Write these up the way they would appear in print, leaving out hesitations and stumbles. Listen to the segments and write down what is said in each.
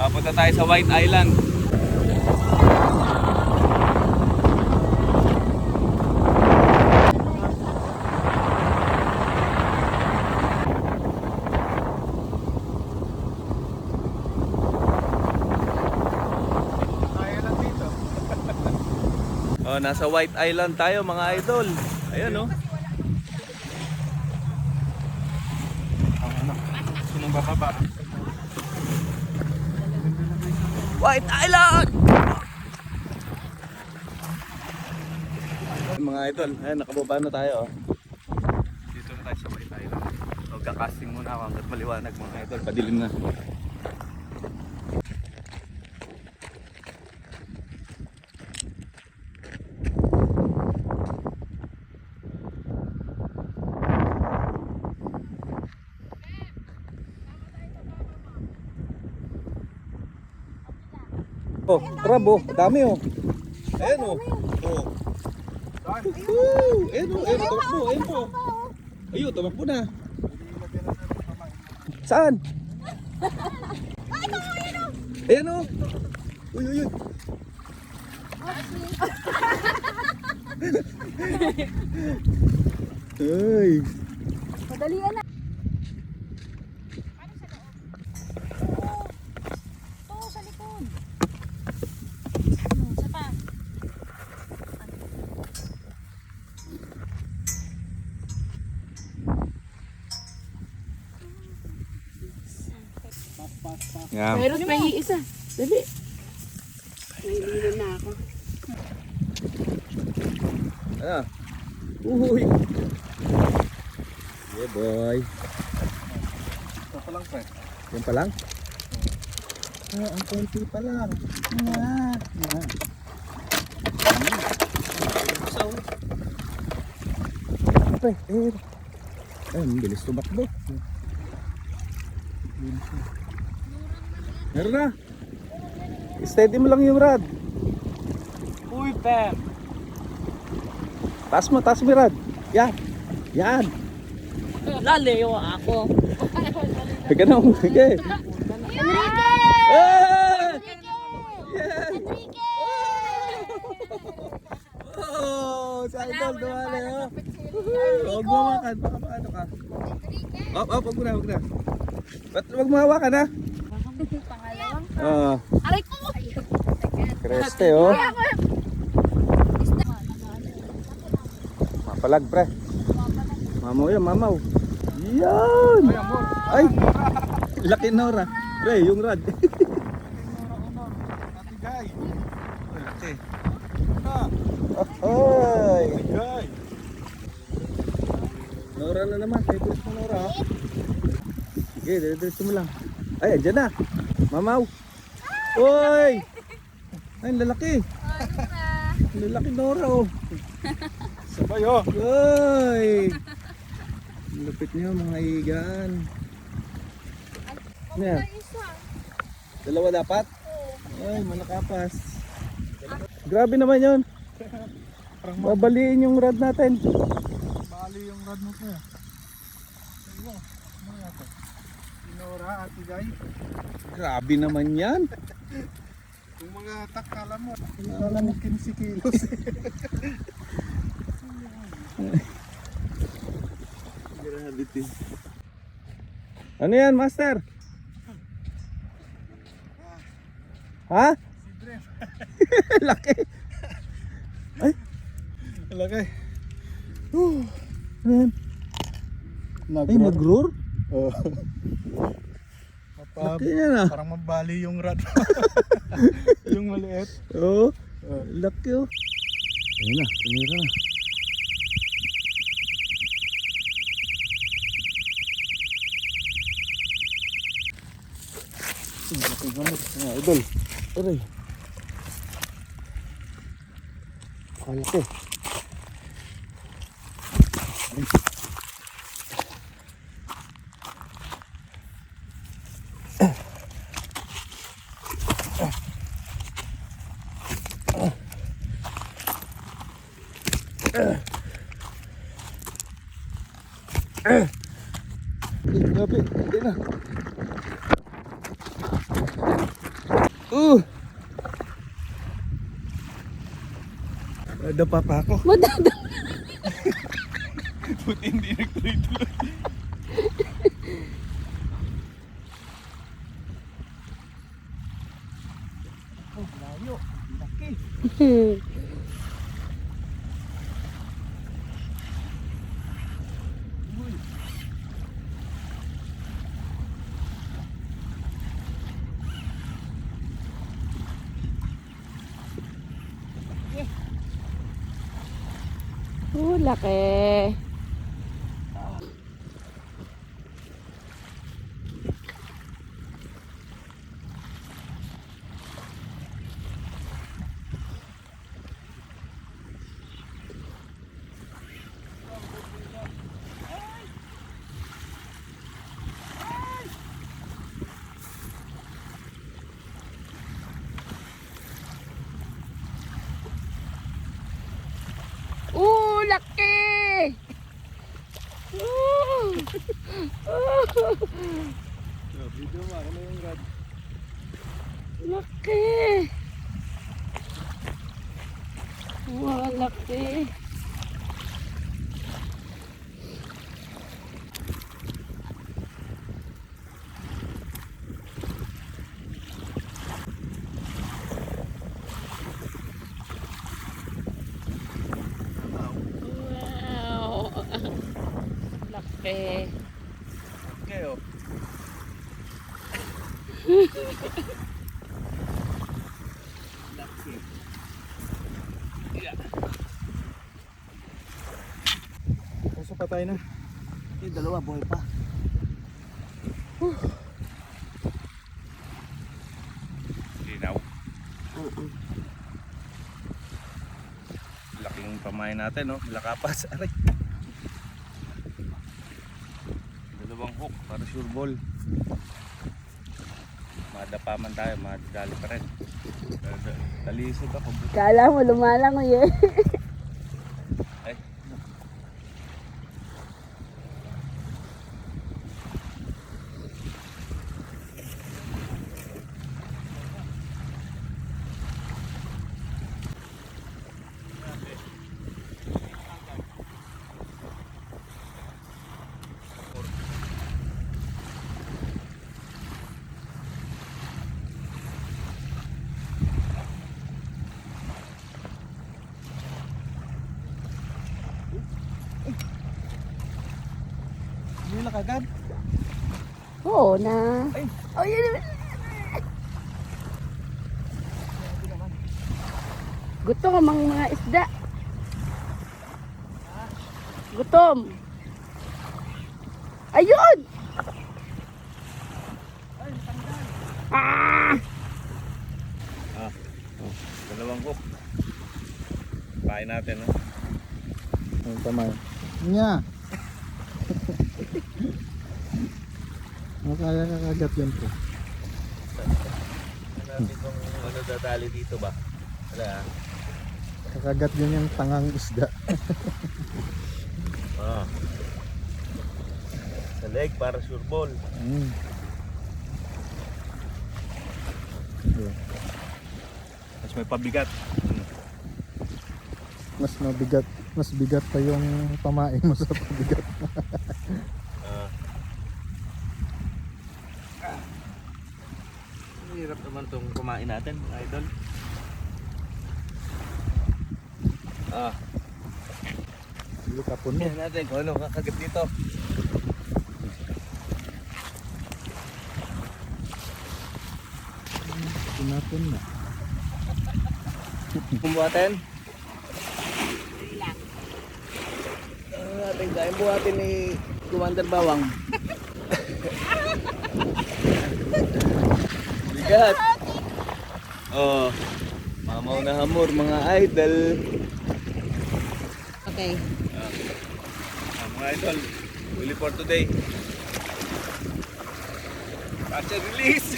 Punta tayo sa White Island. Oh, nasa White Island tayo mga idol. Ayan oh. Sinong bababa? White Island! Mga idol, ayan, nakababa na tayo oh. Dito na tayo sa White Island. So, kakasting muna ako hanggat maliwanag mga idol, padilim na. Oh, crab oh, dami oh. Ayan oh. Oh. Ayan oh, ayan, tumakbo, ayan po. Ayun, tumakbo na. Saan? Ayan oh. Uy, uy, uy. Ay. Madalian na. Oo, sa likod. Isa pa. Yan. Meron may isa. Dali. Nahilinan na ako. Ano? Uy. Yeah boy. Ito pa lang pre. Yan pa lang? Ah, ang konti pa lang. Ay, ang bilis tumakbo. Meron na. Steady mo lang yung rod. Uy, Pem! Taas mo yung rod. Yan. Yan. Lalayo ako. Teka na, sige. Enrique! Hey! Yes! Oh, si Idol dumali oh. Huwag mo hawakan, baka paano ka. Wag na, wag na. Ba't wag mo hawakan ha? Pangalawang. Oo. Aray ko! Kreste oh. Mapalag pre. Mamaw yan, mamaw. Yan! Ay! Laki Nora. Pre, yung rod. Ate Guy! Laki. Ah! Ahoy! Guy! Nora na naman, favorite mo Nora ha. Sige, dire-diretso mo lang. Ay, andyan na. Mamaw. Uy! Ay, lalaki. Lalaki Nora oh. Sabay oh! Uy! Lupit niyo mga igan. Ano yan? Dalawa dapat? Ay, malakapas. Grabe naman yun. Babaliin yung rod natin. Bali yung rod mo pre. Ayun, ano yata? Sinora, Ate Guy. Grabe naman yan. Yung mga takala mo, kala mo 15 kilos. Gravity. Ano yan, master? Ha? Laki. Ay, Laki. ano yan? Ay, nag-roar? Oh. Laki yan ah. Parang mabali yung rod. Yung maliit. Oo. Laki oh. Ayun na, tumira na. Laki gamot. Idol. Aray. Laki. Grabe, hindi na. Dapa pa ako. Madada. Buti hindi nagtuloy-tuloy. Oh, layo. Laki. Uy. Laki. Laki. Video mo, ano yung rad? Laki. Laki. Wow. Laki. Okay, oh. Laki. Yeah. Puso pa tayo na. Yung dalawa, buhay pa. Linaw. Laking pamain natin, no? Lakapas, aray. Dalawang hook para sure ball. Madapa man tayo, madadali pa rin. Talisod ako. Kala mo lumalangoy eh. Ay. Hindi na kagad. Oo na. Ay. Oh, yun. Gutom ang mga isda. Gutom. Ayun! Ah! Dalawang hook. Pain natin, no? Ang pamay. Nya. Kaya kakagat yan po. Natin kung ano dadali dito ba? Wala. Kakagat yun yung tangang isda. Sa leg para sure ball. Yeah. Mas may pabigat. Mas bigat pa yung pamain mo sa pabigat. Hirap naman itong kumain natin, mga idol. Hindi tapon mo. Tingnan natin kung ano kakagat dito. Tinapon na. Pumbuhatin? Natin kaya buhatin ni Commander Bawang. Bigat. Oh, mamaw na hamor mga idol. Okay. Mga idol, huli for today. Catch and release.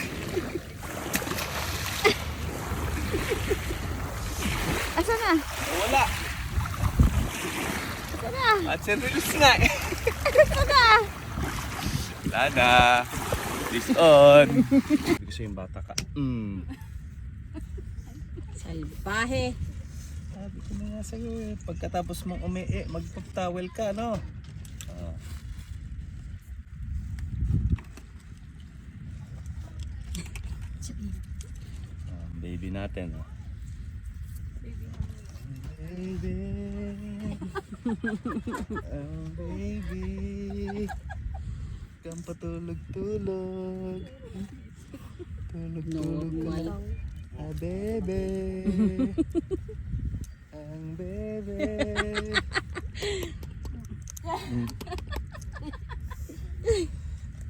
Asa na? Wala. Asa na? Catch and release nga. Asa na? Wala na. This on. Ibig ko yung bata ka. Salbahe. Sabi ko na nga sa'yo eh. Pagkatapos mong magpap-towel ka, no? Ah. Baby natin, oh. Baby. Oh, baby. Kang patulog-tulog. Tulog-tulog ka Normal. lang. Ah, bebe. Ang bebe.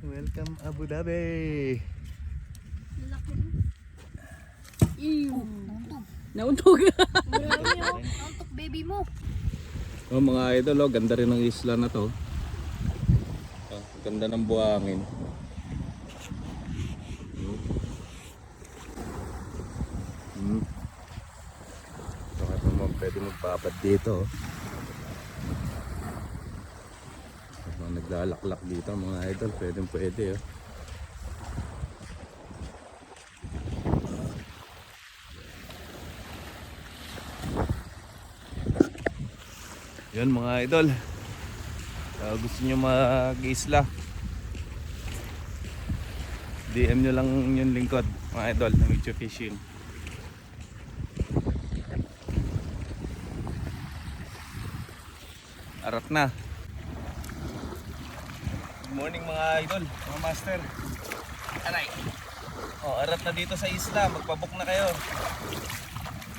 Welcome Abu Dhabi. Nauntog. Antok baby mo. Oh mga idol, oh, ganda rin ng isla na to. Oh, ganda ng buhangin. So kahit naman pwede magpapad dito. Mga naglalaklak dito mga idol, pwede oh. Yun mga idol, gusto nyo mag-isla, DM nyo lang yung lingkod mga idol ng Micho Fishing. Arat na. Good morning mga idol, mga master. Aray. Oh, arat na dito sa isla, magpabook na kayo.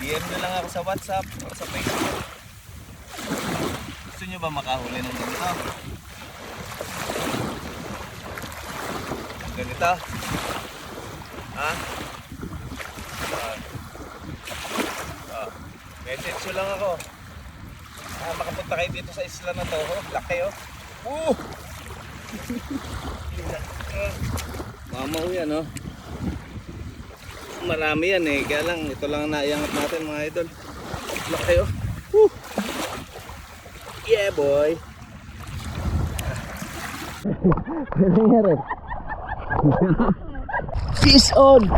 DM nyo lang ako sa WhatsApp o sa Facebook. Gusto nyo ba makahuli ng ganito? Ganito? Ha? Message nyo lang ako. Makapunta kayo dito sa isla na to. Oh, laki oh. Mamaw yan oh. Marami yan eh. Kaya lang ito lang ang naiangat natin mga idol. Laki oh. Yeah boy. Nangyari. Fish on.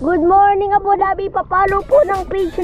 Good morning Abu Dhabi. Papalo po ng page